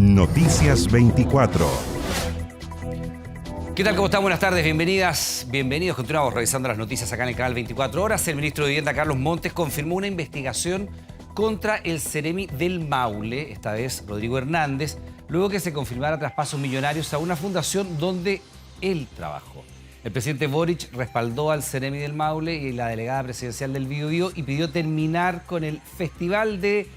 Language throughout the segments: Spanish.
Noticias 24. ¿Qué tal? ¿Cómo están? Buenas tardes, bienvenidas, bienvenidos. Continuamos revisando las noticias acá en el canal 24 Horas. El ministro de Vivienda, Carlos Montes, confirmó una investigación contra el Ceremi del Maule, esta vez Rodrigo Hernández, luego que se confirmara traspasos millonarios a una fundación donde él trabajó. El presidente Boric respaldó al Ceremi del Maule y la delegada presidencial del Biobío y pidió terminar con el festival de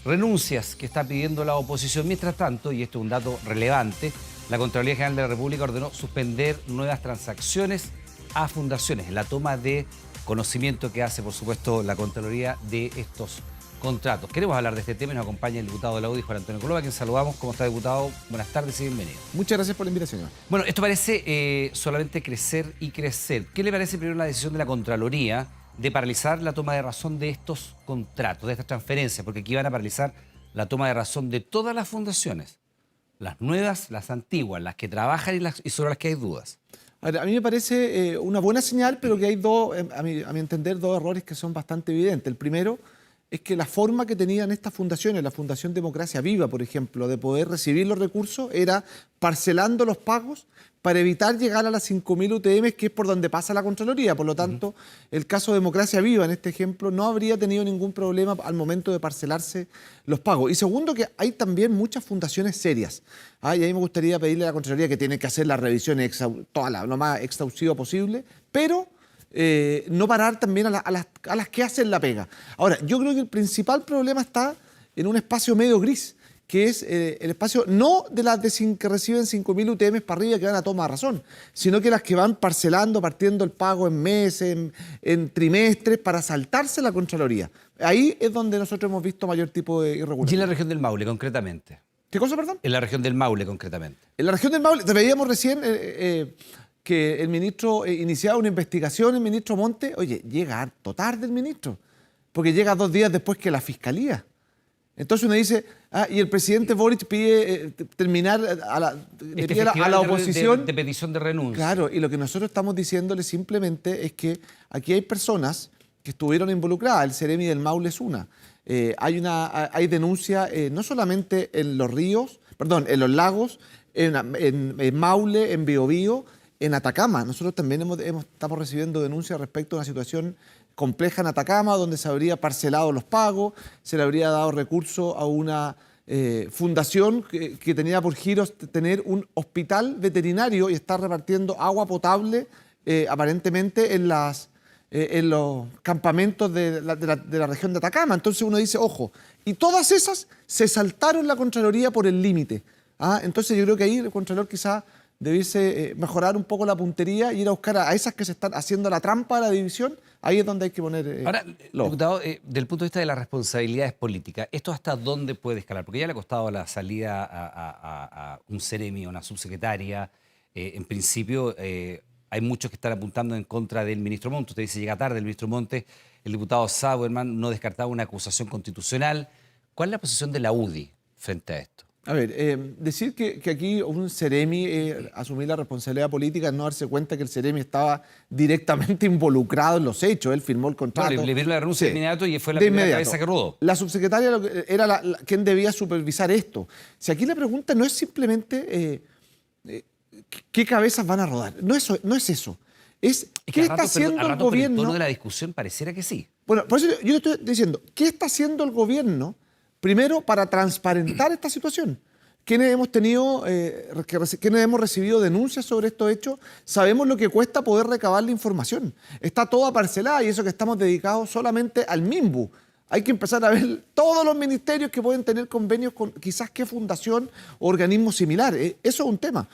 renuncias que está pidiendo la oposición. Mientras tanto, y esto es un dato relevante, la Contraloría General de la República ordenó suspender nuevas transacciones a fundaciones, la toma de conocimiento que hace, por supuesto, la Contraloría de estos contratos. Queremos hablar de este tema y nos acompaña el diputado de la UDI, Juan Antonio Coloma, a quien saludamos. ¿Cómo está, diputado? Buenas tardes y bienvenido. Muchas gracias por la invitación. Bueno, esto parece solamente crecer y crecer. ¿Qué le parece primero la decisión de la Contraloría de paralizar la toma de razón de estos contratos, de estas transferencias? Porque aquí van a paralizar la toma de razón de todas las fundaciones, las nuevas, las antiguas, las que trabajan y sobre las que hay dudas. A mí me parece una buena señal, pero que hay dos, a mi entender, dos errores que son bastante evidentes. El primero es que la forma que tenían estas fundaciones, la Fundación Democracia Viva, por ejemplo, de poder recibir los recursos, era parcelando los pagos para evitar llegar a las 5.000 UTM, que es por donde pasa la Contraloría. Por lo tanto, el caso de Democracia Viva, en este ejemplo, no habría tenido ningún problema al momento de parcelarse los pagos. Y segundo, que hay también muchas fundaciones serias. Y ahí me gustaría pedirle a la Contraloría que tiene que hacer las revisiones lo más exhaustiva posible, pero no parar también a las que hacen la pega. Ahora, yo creo que el principal problema está en un espacio medio gris, que es el espacio no de las que reciben 5.000 UTM para arriba que van a toma razón, sino que las que van parcelando, partiendo el pago en meses, en trimestres, para saltarse la Contraloría. Ahí es donde nosotros hemos visto mayor tipo de irregularidad. ¿Y en la región del Maule, concretamente? ¿Qué cosa, perdón? En la región del Maule, concretamente. En la región del Maule, te veíamos recién que el ministro iniciaba una investigación, el ministro Montes. Oye, llega harto tarde el ministro, porque llega 2 días después que la Fiscalía. Entonces uno dice, y el presidente Boric pide terminar, le pide a la oposición... De petición de renuncia. Claro, y lo que nosotros estamos diciéndole simplemente es que aquí hay personas que estuvieron involucradas, el Ceremi del Maule es una. Hay denuncia no solamente en los ríos, en los lagos, en Maule, en Biobío, en Atacama. Nosotros también estamos recibiendo denuncias respecto a una situación compleja en Atacama, donde se habría parcelado los pagos, se le habría dado recursos a una fundación que tenía por giros tener un hospital veterinario y estar repartiendo agua potable aparentemente en los campamentos de la región de Atacama. Entonces uno dice, ojo, y todas esas se saltaron la Contraloría por el límite. Entonces yo creo que ahí el Contralor quizá debiese mejorar un poco la puntería y ir a buscar a esas que se están haciendo la trampa de la división. Ahí es donde hay que poner... Ahora, diputado, del punto de vista de las responsabilidades políticas, ¿esto hasta dónde puede escalar? Porque ya le ha costado la salida a un Ceremi, a una subsecretaria. En principio, hay muchos que están apuntando en contra del ministro Montes. Usted dice, llega tarde el ministro Montes. El diputado Sauerman no descartaba una acusación constitucional. ¿Cuál es la posición de la UDI frente a esto? A ver, decir que aquí un Ceremi asumir la responsabilidad política es no darse cuenta que el Ceremi estaba directamente involucrado en los hechos. Él firmó el contrato. Bueno, le dieron la renuncia de inmediato y fue la primera cabeza que rodó. La subsecretaria era quien debía supervisar esto. Si aquí la pregunta no es simplemente qué cabezas van a rodar. No es eso. Es qué está haciendo el gobierno. El tono de la discusión pareciera que sí. Bueno, por eso yo estoy diciendo, ¿qué está haciendo el gobierno? Primero, para transparentar esta situación. Quienes hemos recibido denuncias sobre estos hechos, sabemos lo que cuesta poder recabar la información. Está toda parcelada y eso que estamos dedicados solamente al MIMBU. Hay que empezar a ver todos los ministerios que pueden tener convenios con quizás qué fundación o organismo similar. Eso es un tema.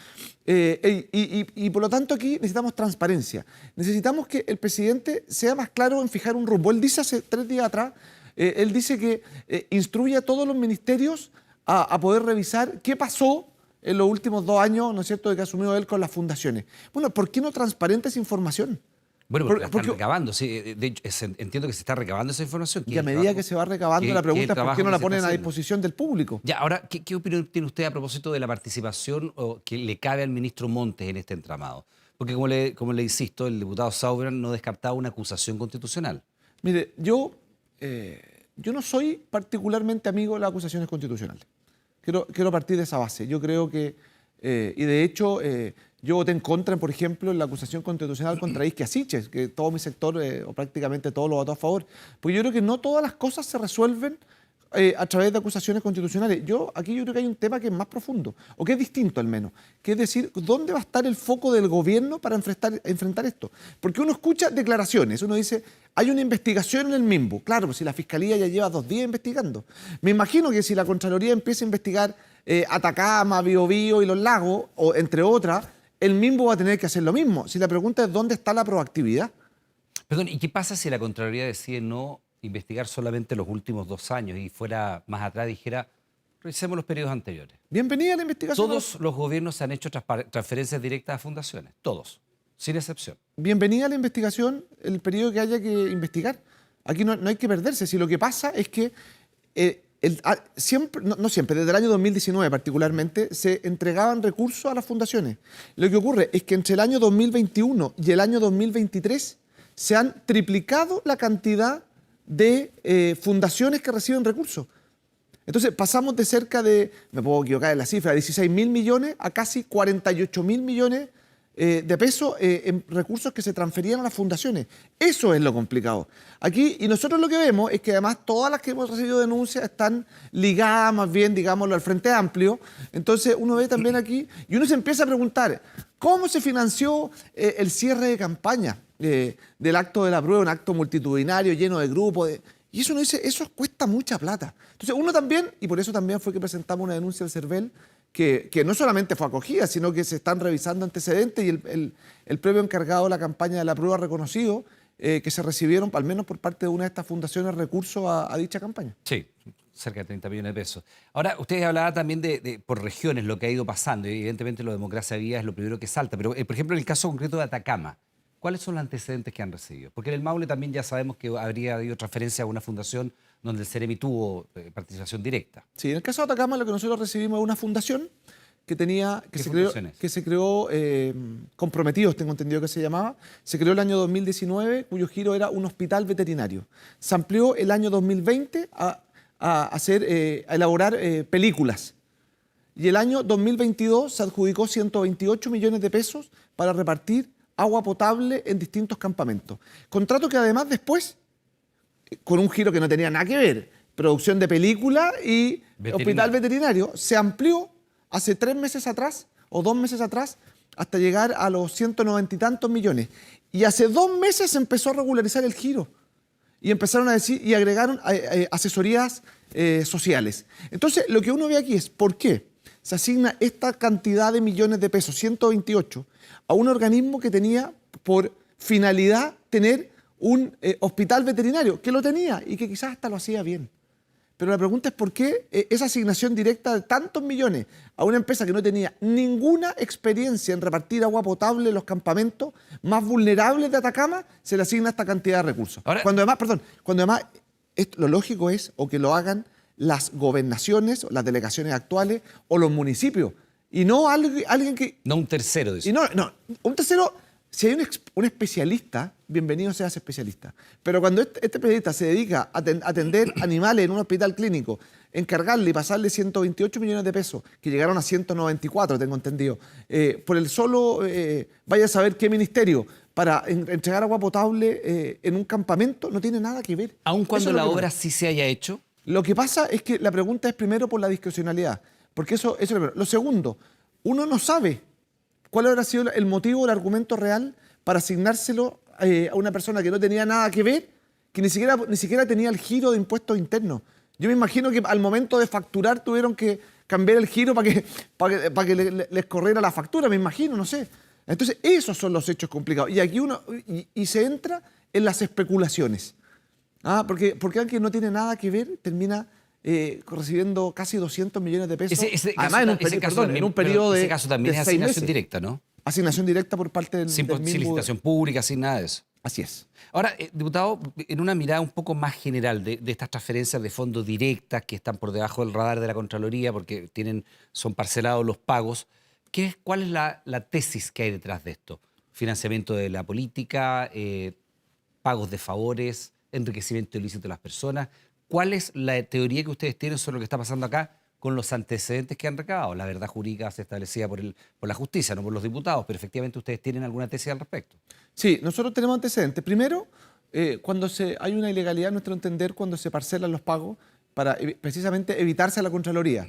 Y por lo tanto aquí necesitamos transparencia. Necesitamos que el presidente sea más claro en fijar un rumbo. Él dice hace 3 días atrás, él dice que instruye a todos los ministerios a poder revisar qué pasó en los últimos 2 años, ¿no es cierto?, de que asumió él con las fundaciones. Bueno, ¿por qué no transparenta esa información? Bueno, porque la están recabando. Sí, de hecho, entiendo que se está recabando esa información. Y a medida que se va recabando, la pregunta es ¿por qué no la ponen a disposición del público? Ya, ahora, ¿qué opinión tiene usted a propósito de la participación que le cabe al ministro Montes en este entramado? Porque, como le insisto, el diputado Sauerman no descartaba una acusación constitucional. Mire, yo no soy particularmente amigo de las acusaciones constitucionales. Quiero partir de esa base. Yo creo que, y de hecho, yo voté en contra, por ejemplo, en la acusación constitucional contra Isquia Siches, que todo mi sector, o prácticamente todo lo votó a favor. Porque yo creo que no todas las cosas se resuelven a través de acusaciones constitucionales. Aquí yo creo que hay un tema que es más profundo, o que es distinto al menos, que es decir, ¿dónde va a estar el foco del gobierno para enfrentar esto? Porque uno escucha declaraciones, uno dice, hay una investigación en el MIMBU. Claro, pues si la Fiscalía ya lleva 2 días investigando. Me imagino que si la Contraloría empieza a investigar Atacama, Biobío y Los Lagos, o entre otras, el MIMBU va a tener que hacer lo mismo. Si la pregunta es ¿dónde está la proactividad? Perdón, ¿y qué pasa si la Contraloría decide no investigar solamente los últimos 2 años y fuera más atrás dijera, revisemos los periodos anteriores? Bienvenida a la investigación. Todos los gobiernos han hecho transferencias directas a fundaciones, todos, sin excepción. Bienvenida a la investigación, el periodo que haya que investigar. Aquí no hay que perderse. Si lo que pasa es que siempre, no siempre, desde el año 2019 particularmente, se entregaban recursos a las fundaciones. Lo que ocurre es que entre el año 2021 y el año 2023 se han triplicado la cantidad de fundaciones que reciben recursos. Entonces pasamos de cerca de, me puedo equivocar en la cifra, de 16.000 millones a casi 48.000 millones de pesos en recursos que se transferían a las fundaciones. Eso es lo complicado. Aquí, y nosotros lo que vemos es que además todas las que hemos recibido denuncias están ligadas más bien, digámoslo, al Frente Amplio. Entonces uno ve también aquí, y uno se empieza a preguntar, ¿cómo se financió el cierre de campaña del acto de la prueba, un acto multitudinario lleno de grupos? Y eso uno dice, eso cuesta mucha plata. Entonces uno también, y por eso también fue que presentamos una denuncia al CERVEL, que no solamente fue acogida, sino que se están revisando antecedentes y el propio encargado de la campaña de la prueba ha reconocido que se recibieron, al menos por parte de una de estas fundaciones, recursos a dicha campaña. Sí, cerca de 30 millones de pesos. Ahora, usted hablaba también de por regiones lo que ha ido pasando, y evidentemente lo de Democracia Viva es lo primero que salta, pero por ejemplo en el caso concreto de Atacama, ¿cuáles son los antecedentes que han recibido? Porque en el Maule también ya sabemos que habría habido transferencia a una fundación donde el Ceremi tuvo participación directa. Sí, en el caso de Atacama lo que nosotros recibimos es una fundación que se creó Comprometidos, tengo entendido que se llamaba. Se creó el año 2019, cuyo giro era un hospital veterinario. Se amplió el año 2020 a elaborar películas. Y el año 2022 se adjudicó 128 millones de pesos para repartir agua potable en distintos campamentos. Contrato que además después, con un giro que no tenía nada que ver, producción de película y hospital veterinario, se amplió hace 3 meses atrás o 2 meses atrás hasta llegar a los 190 y tantos millones. Y hace 2 meses se empezó a regularizar el giro y empezaron a decir y agregaron asesorías sociales. Entonces, lo que uno ve aquí es por qué se asigna esta cantidad de millones de pesos, 128, a un organismo que tenía por finalidad tener un hospital veterinario, que lo tenía y que quizás hasta lo hacía bien. Pero la pregunta es por qué esa asignación directa de tantos millones a una empresa que no tenía ninguna experiencia en repartir agua potable en los campamentos más vulnerables de Atacama, se le asigna esta cantidad de recursos. Ahora, cuando además lo lógico es o que lo hagan las gobernaciones, las delegaciones actuales o los municipios, y no alguien que... No un tercero, dice. Y no, un tercero, si hay un especialista, bienvenido sea ese especialista. Pero cuando este especialista se dedica a atender animales en un hospital clínico, encargarle y pasarle 128 millones de pesos, que llegaron a 194, tengo entendido, por el solo, vaya a saber qué ministerio, para entregar agua potable en un campamento, no tiene nada que ver. Aun cuando la obra sí se haya hecho. Lo que pasa es que la pregunta es primero por la discrecionalidad, porque eso es lo primero. Lo segundo, uno no sabe cuál habrá sido el motivo o el argumento real para asignárselo a una persona que no tenía nada que ver, que ni siquiera tenía el giro de impuestos internos. Yo me imagino que al momento de facturar tuvieron que cambiar el giro para que les corriera la factura, me imagino, no sé. Entonces, esos son los hechos complicados. Y aquí y se entra en las especulaciones. Porque alguien no tiene nada que ver, termina recibiendo casi 200 millones de pesos. Además, en un periodo de ese caso también es asignación directa, ¿no? Asignación directa por parte del sin mismo... licitación pública, sin nada de eso. Así es. Ahora, diputado, en una mirada un poco más general de estas transferencias de fondos directas que están por debajo del radar de la Contraloría porque son parcelados los pagos, ¿cuál es la tesis que hay detrás de esto? Financiamiento de la política, pagos de favores, enriquecimiento ilícito de las personas. ¿Cuál es la teoría que ustedes tienen sobre lo que está pasando acá con los antecedentes que han recabado. La verdad jurídica se establecida por la justicia, no por los diputados, pero efectivamente ustedes tienen alguna tesis al respecto. Sí, nosotros tenemos antecedentes. Primero, cuando hay una ilegalidad, a nuestro entender, cuando se parcelan los pagos para precisamente evitarse a la Contraloría.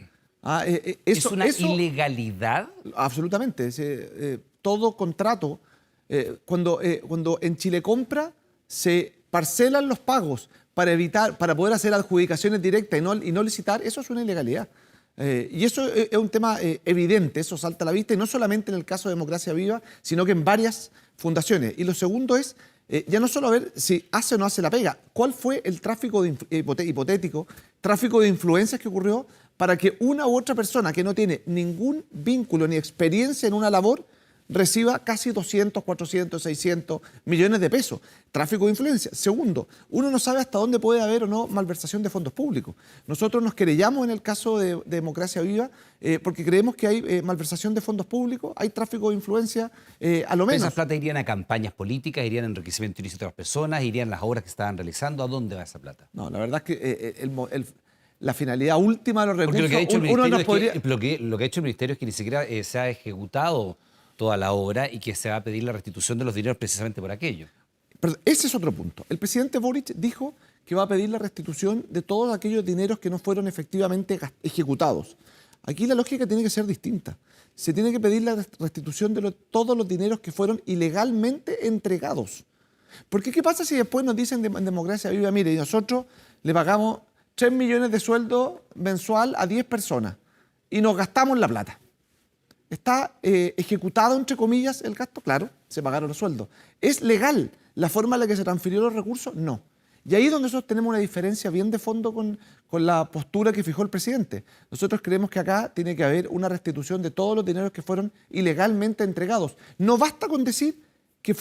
¿Es una ilegalidad? Absolutamente. Todo contrato, cuando en Chile Compra se parcelan los pagos para poder hacer adjudicaciones directas y no licitar, eso es una ilegalidad. Y eso es un tema evidente, eso salta a la vista, y no solamente en el caso de Democracia Viva, sino que en varias fundaciones. Y lo segundo es, ya no solo ver si hace o no hace la pega, cuál fue el tráfico hipotético, tráfico de influencias que ocurrió para que una u otra persona que no tiene ningún vínculo ni experiencia en una labor reciba casi 200, 400, 600 millones de pesos. Tráfico de influencia. Segundo, uno no sabe hasta dónde puede haber o no malversación de fondos públicos. Nosotros nos querellamos en el caso de Democracia Viva porque creemos que hay malversación de fondos públicos, hay tráfico de influencia, a lo menos. ¿Esas plata irían a campañas políticas, irían a enriquecimiento ilícito de las personas, irían a las obras que estaban realizando? ¿A dónde va esa plata? No, la verdad es que la finalidad última de los recursos... Porque lo que ha hecho el ministerio, lo que ha hecho el ministerio es que ni siquiera se ha ejecutado toda la obra y que se va a pedir la restitución de los dineros precisamente por aquello. Pero ese es otro punto. El presidente Boric dijo que va a pedir la restitución de todos aquellos dineros que no fueron efectivamente ejecutados. Aquí la lógica tiene que ser distinta. Se tiene que pedir la restitución de todos los dineros que fueron ilegalmente entregados. Porque ¿qué pasa si después nos dicen en Democracia Viva, mire, nosotros le pagamos 3 millones de sueldo mensual a 10 personas y nos gastamos la plata? ¿Está ejecutado, entre comillas, el gasto? Claro, se pagaron los sueldos. ¿Es legal la forma en la que se transfirieron los recursos? No. Y ahí es donde nosotros tenemos una diferencia bien de fondo con la postura que fijó el presidente. Nosotros creemos que acá tiene que haber una restitución de todos los dineros que fueron ilegalmente entregados. No basta con decir que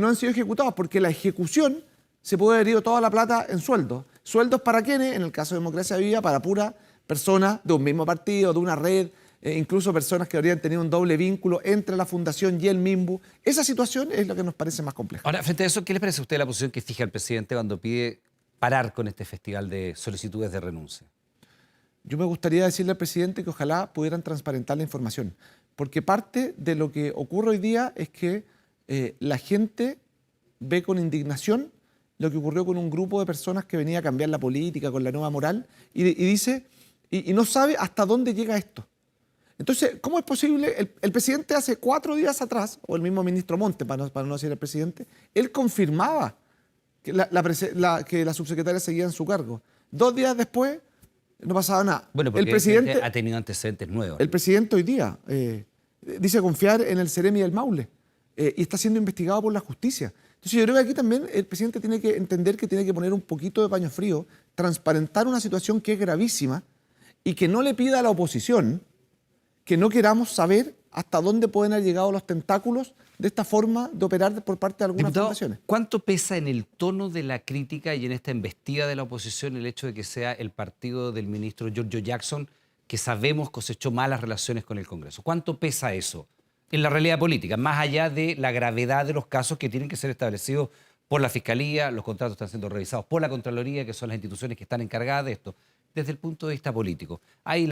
no han sido ejecutados, porque la ejecución se puede haber ido toda la plata en sueldos. ¿Sueldos para quiénes? En el caso de Democracia Viva, para pura persona de un mismo partido, de una red, incluso personas que habrían tenido un doble vínculo entre la fundación y el MIMBU. Esa situación es lo que nos parece más compleja. Ahora, frente a eso, ¿qué le parece a usted la posición que fija el presidente cuando pide parar con este festival de solicitudes de renuncia? Yo me gustaría decirle al presidente que ojalá pudieran transparentar la información, porque parte de lo que ocurre hoy día es que la gente ve con indignación lo que ocurrió con un grupo de personas que venía a cambiar la política con la nueva moral y dice, y no sabe hasta dónde llega esto. Entonces, ¿cómo es posible? El presidente hace 4 días atrás, o el mismo ministro Montes, para no decir el presidente, él confirmaba que la subsecretaria seguía en su cargo. 2 días después no pasaba nada. Bueno, porque el presidente ha tenido antecedentes nuevos. El presidente hoy día dice confiar en el Ceremi del Maule y está siendo investigado por la justicia. Entonces yo creo que aquí también el presidente tiene que entender que tiene que poner un poquito de paño frío, transparentar una situación que es gravísima y que no le pida a la oposición que no queramos saber hasta dónde pueden haber llegado los tentáculos de esta forma de operar por parte de algunas fundaciones. ¿Cuánto pesa en el tono de la crítica y en esta embestida de la oposición el hecho de que sea el partido del ministro Giorgio Jackson, que sabemos cosechó malas relaciones con el Congreso? ¿Cuánto pesa eso en la realidad política, más allá de la gravedad de los casos que tienen que ser establecidos por la Fiscalía, los contratos están siendo revisados por la Contraloría, que son las instituciones que están encargadas de esto? Desde el punto de vista político. Ahí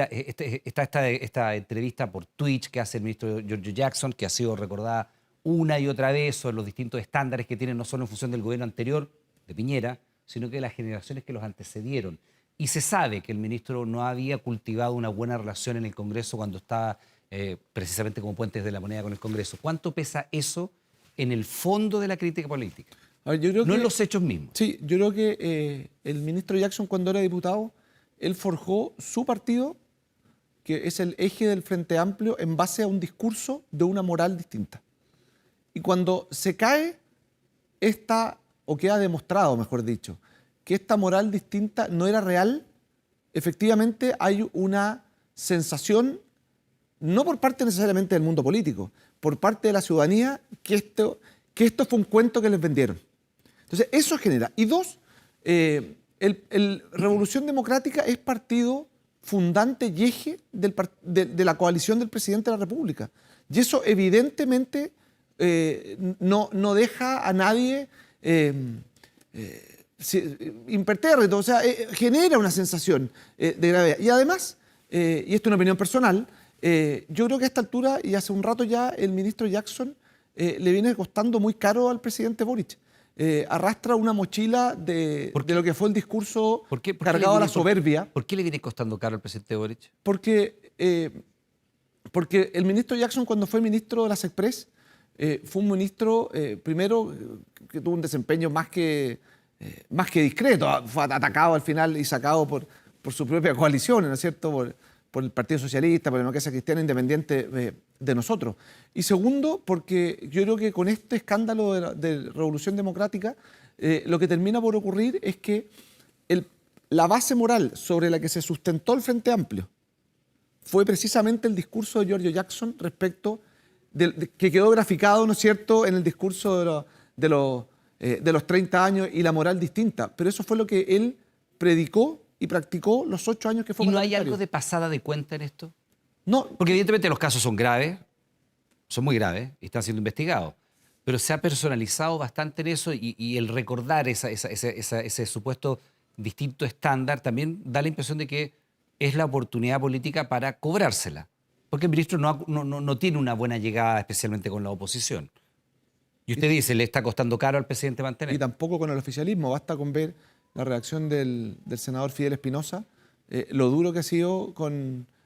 está esta entrevista por Twitch que hace el ministro Giorgio Jackson, que ha sido recordada una y otra vez sobre los distintos estándares que tienen, no solo en función del gobierno anterior, de Piñera, sino que de las generaciones que los antecedieron. Y se sabe que el ministro no había cultivado una buena relación en el Congreso cuando estaba precisamente como puentes de la moneda con el Congreso. ¿Cuánto pesa eso en el fondo de la crítica política? A ver, yo creo no que, en los hechos mismos. Sí, yo creo que el ministro Jackson, cuando era diputado, él forjó su partido, que es el eje del Frente Amplio, en base a un discurso de una moral distinta. Y cuando se cae o queda demostrado, mejor dicho, que esta moral distinta no era real, efectivamente hay una sensación, no por parte necesariamente del mundo político, por parte de la ciudadanía, que esto fue un cuento que les vendieron. Entonces, eso genera. Y dos, Revolución Democrática es partido fundante y eje de la coalición del presidente de la República. Y eso evidentemente no deja a nadie impertérrito, o sea, genera una sensación de gravedad. Y además, y esto es una opinión personal, yo creo que a esta altura, y hace un rato ya, el ministro Jackson le viene costando muy caro al presidente Boric. Arrastra una mochila de lo que fue el discurso cargado a la soberbia. ¿Por qué le viene costando caro al presidente Boric? Porque el ministro Jackson, cuando fue ministro de las Express, fue un ministro, primero, que tuvo un desempeño más que discreto. Fue atacado al final y sacado por su propia coalición, ¿no es cierto?, por el Partido Socialista, por la Democracia Cristiana Independiente de nosotros. Y segundo, porque yo creo que con este escándalo de Revolución Democrática, lo que termina por ocurrir es que la base moral sobre la que se sustentó el Frente Amplio fue precisamente el discurso de Giorgio Jackson respecto que quedó graficado, ¿no es cierto?, en el discurso de los 30 años y la moral distinta. Pero eso fue lo que él predicó y practicó los 8 años que fue ¿Y no parlamentario. hay algo de pasada de cuenta en esto? No. Porque evidentemente los casos son graves, son muy graves y están siendo investigados. Pero se ha personalizado bastante en eso y el recordar ese supuesto distinto estándar también da la impresión de que es la oportunidad política para cobrársela. Porque el ministro no tiene una buena llegada, especialmente con la oposición. Y usted dice, le está costando caro al presidente mantener. Y tampoco con el oficialismo. Basta con ver la reacción del senador Fidel Espinosa, lo duro que ha sido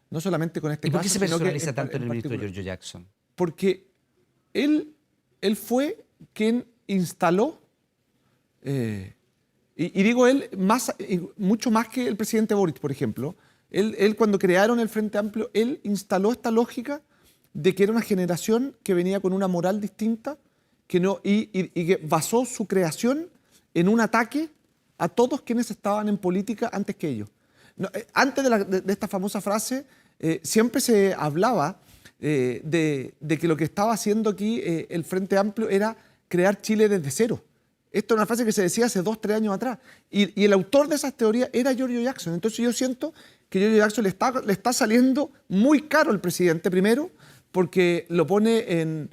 no solamente con este caso. ¿Y por qué se personaliza tanto en el ministro Giorgio Jackson? Porque él fue quien instaló, y digo él, mucho más que el presidente Boric, por ejemplo. Él cuando crearon el Frente Amplio, él instaló esta lógica de que era una generación que venía con una moral distinta y que basó su creación en un ataque a todos quienes estaban en política antes que ellos. Antes de esta famosa frase, siempre se hablaba de que lo que estaba haciendo aquí el Frente Amplio era crear Chile desde cero. Esto es una frase que se decía hace 2 o 3 años atrás. Y el autor de esas teorías era Giorgio Jackson. Entonces yo siento que Giorgio Jackson le está saliendo muy caro al presidente, primero, porque lo pone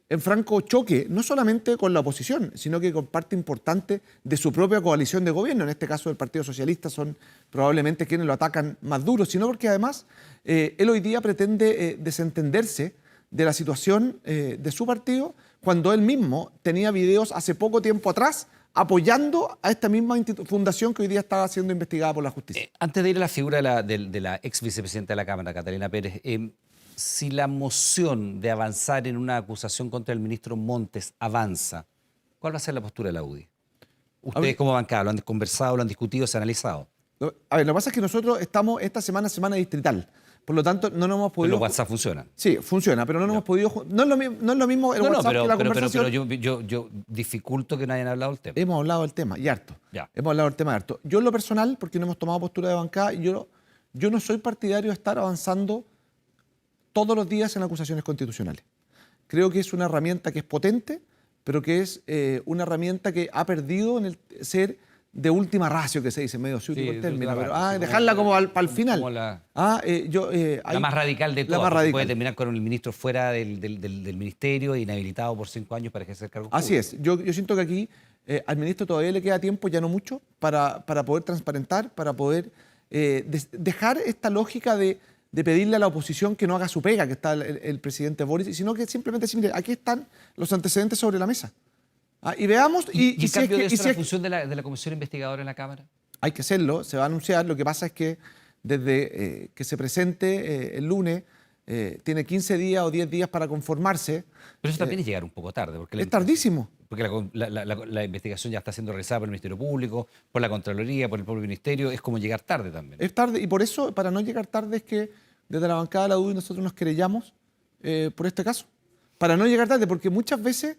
en franco choque, no solamente con la oposición, sino que con parte importante de su propia coalición de gobierno. En este caso, el Partido Socialista son probablemente quienes lo atacan más duro, sino porque además él hoy día pretende desentenderse de la situación de su partido, cuando él mismo tenía videos hace poco tiempo atrás apoyando a esta misma fundación que hoy día está siendo investigada por la justicia. Antes de ir a la figura de la ex vicepresidenta de la Cámara, Catalina Pérez, si la moción de avanzar en una acusación contra el ministro Montes avanza, ¿cuál va a ser la postura de la UDI? Ustedes como bancada, ¿lo han conversado, lo han discutido, se ha analizado? A ver, lo que pasa es que nosotros estamos esta semana distrital. Por lo tanto, no nos hemos podido... Pero los WhatsApp funcionan. Sí, funciona, pero no nos hemos podido... No es lo mismo el WhatsApp que la conversación. Pero yo dificulto que no hayan hablado del tema. Hemos hablado del tema, y harto. Ya. Hemos hablado del tema y harto. Yo en lo personal, porque no hemos tomado postura de bancada, yo no soy partidario de estar avanzando todos los días en acusaciones constitucionales. Creo que es una herramienta que es potente, pero que es una herramienta que ha perdido en el ser de última ratio, que se dice, medio ciútico el término, pero dejarla como para el final. Como la más radical de todas, puede terminar con el ministro fuera del ministerio, inhabilitado por 5 años para ejercer cargos públicos. Así es. Yo siento que aquí al ministro todavía le queda tiempo, ya no mucho, para poder transparentar, para poder dejar esta lógica de pedirle a la oposición que no haga su pega, que está el presidente Boric, sino que simplemente decir, mire, aquí están los antecedentes sobre la mesa. Y veamos... ¿Y en cambio de eso, la función de la comisión investigadora en la Cámara? Hay que hacerlo, se va a anunciar. Lo que pasa es que desde que se presente el lunes, tiene 15 días o 10 días para conformarse. Pero eso también es llegar un poco tarde. Porque es tardísimo. Porque la investigación ya está siendo realizada por el Ministerio Público, por la Contraloría, por el propio Ministerio. Es como llegar tarde también. Es tarde, y por eso, para no llegar tarde, es que desde la bancada de la UDI nosotros nos querellamos por este caso. Para no llegar tarde, porque muchas veces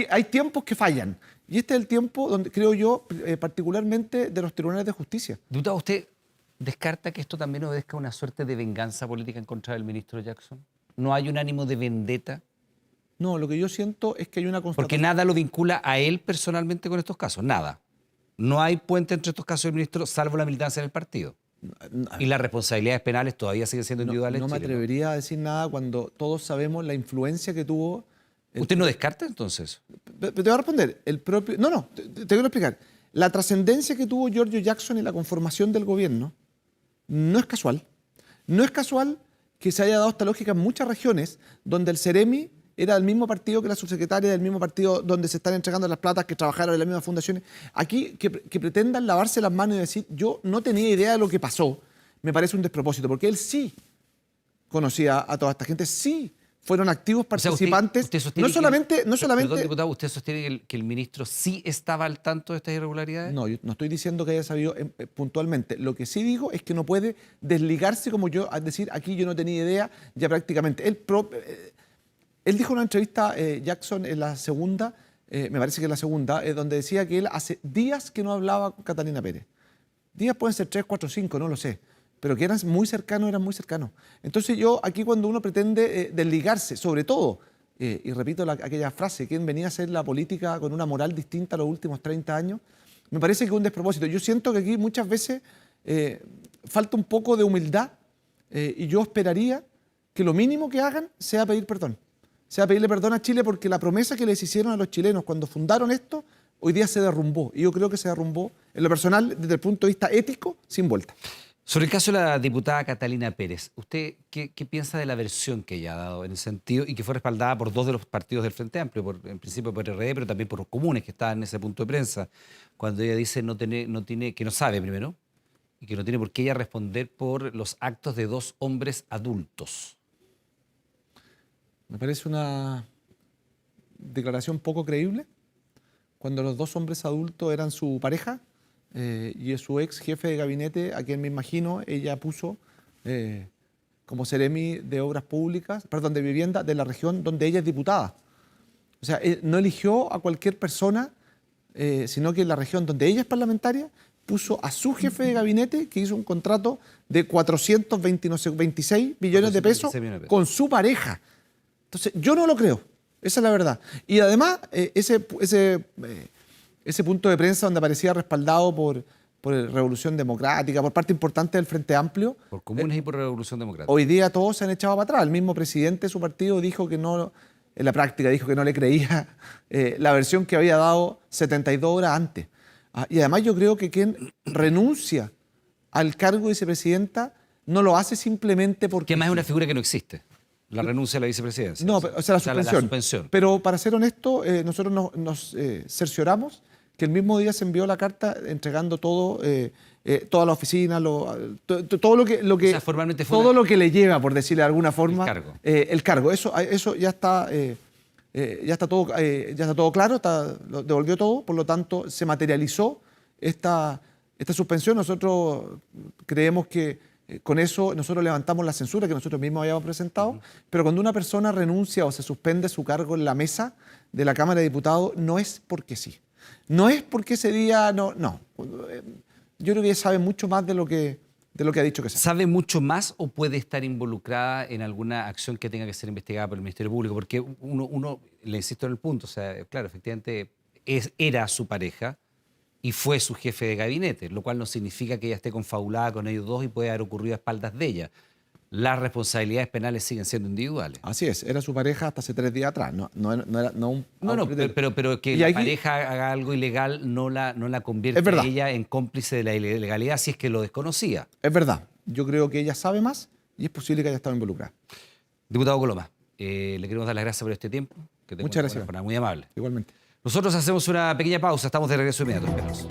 hay tiempos que fallan. Y este es el tiempo donde, creo yo, particularmente de los tribunales de justicia. Diputado, ¿usted descarta que esto también obedezca a una suerte de venganza política en contra del ministro Jackson? ¿No hay un ánimo de vendetta? No, lo que yo siento es que hay una constatación. Porque nada lo vincula a él personalmente con estos casos, nada. No hay puente entre estos casos del ministro, salvo la militancia en el partido. Y las responsabilidades penales todavía siguen siendo individuales. No me atrevería a decir nada cuando todos sabemos la influencia que tuvo ¿Usted no descarta entonces? Te voy a responder. No, te quiero explicar. La trascendencia que tuvo Giorgio Jackson en la conformación del gobierno no es casual. No es casual que se haya dado esta lógica en muchas regiones donde el Ceremi era del mismo partido que la subsecretaria, del mismo partido donde se están entregando las platas, que trabajaron en las mismas fundaciones. Aquí que pretendan lavarse las manos y decir yo no tenía idea de lo que pasó, me parece un despropósito, porque él sí conocía a toda esta gente, sí fueron activos participantes. Usted sostiene no solamente... Perdón, diputado, ¿usted sostiene que el ministro sí estaba al tanto de estas irregularidades? No, yo no estoy diciendo que haya sabido puntualmente. Lo que sí digo es que no puede desligarse como yo, a decir aquí yo no tenía idea, ya prácticamente. Él dijo en una entrevista, Jackson, en la segunda, me parece que en la segunda, donde decía que él hace días que no hablaba con Catalina Pérez. Días pueden ser 3, 4, 5, no lo sé. Pero que eran muy cercanos. Entonces yo, aquí cuando uno pretende desligarse, sobre todo, y repito aquella frase, ¿quién venía a hacer la política con una moral distinta a los últimos 30 años? Me parece que es un despropósito. Yo siento que aquí muchas veces falta un poco de humildad y yo esperaría que lo mínimo que hagan sea pedir perdón. Sea pedirle perdón a Chile porque la promesa que les hicieron a los chilenos cuando fundaron esto, hoy día se derrumbó. Y yo creo que se derrumbó, en lo personal, desde el punto de vista ético, sin vuelta. Sobre el caso de la diputada Catalina Pérez, ¿usted qué piensa de la versión que ella ha dado en ese sentido y que fue respaldada por dos de los partidos del Frente Amplio, en principio por RD, pero también por los comunes que estaban en ese punto de prensa, cuando ella dice que no sabe primero y que no tiene por qué ella responder por los actos de dos hombres adultos? Me parece una declaración poco creíble cuando los dos hombres adultos eran su pareja. Y es su ex jefe de gabinete, a quien me imagino ella puso como Ceremi de Obras Públicas, perdón, de Vivienda de la región donde ella es diputada. O sea, no eligió a cualquier persona, sino que en la región donde ella es parlamentaria puso a su jefe de gabinete que hizo un contrato de 426 billones de pesos con su pareja. Entonces, yo no lo creo, esa es la verdad. Y además, ese punto de prensa donde aparecía respaldado por Revolución Democrática, por parte importante del Frente Amplio. Por comunes y por Revolución Democrática. Hoy día todos se han echado para atrás. El mismo presidente de su partido dijo que no, en la práctica dijo que no le creía la versión que había dado 72 horas antes. Y además yo creo que quien renuncia al cargo de vicepresidenta no lo hace simplemente porque... Que además es una figura que no existe. La renuncia a la vicepresidencia. No, o sea, la suspensión. Pero para ser honesto, nosotros nos cercioramos que el mismo día se envió la carta entregando todo, toda la oficina, todo lo que o sea, formalmente fue todo lo que le lleva, por decirle de alguna forma, el cargo. Eso ya está todo claro, lo devolvió todo, por lo tanto se materializó esta suspensión. Nosotros creemos que con eso nosotros levantamos la censura que nosotros mismos habíamos presentado, pero cuando una persona renuncia o se suspende su cargo en la mesa de la Cámara de Diputados, no es porque sí. No es porque ese día no. Yo creo que ella sabe mucho más de lo que ha dicho que sabe. ¿Sabe mucho más o puede estar involucrada en alguna acción que tenga que ser investigada por el Ministerio Público? Porque uno le insisto en el punto, o sea, claro, efectivamente era su pareja y fue su jefe de gabinete, lo cual no significa que ella esté confabulada con ellos dos y puede haber ocurrido a espaldas de ella. Las responsabilidades penales siguen siendo individuales. Así es, era su pareja hasta hace 3 días atrás. Pero que la pareja haga algo ilegal no la convierte a ella en cómplice de la ilegalidad si es que lo desconocía. Es verdad, yo creo que ella sabe más y es posible que haya estado involucrada. Diputado Coloma, le queremos dar las gracias por este tiempo. Muchas gracias. Muy amable. Igualmente. Nosotros hacemos una pequeña pausa, estamos de regreso inmediato. Esperamos.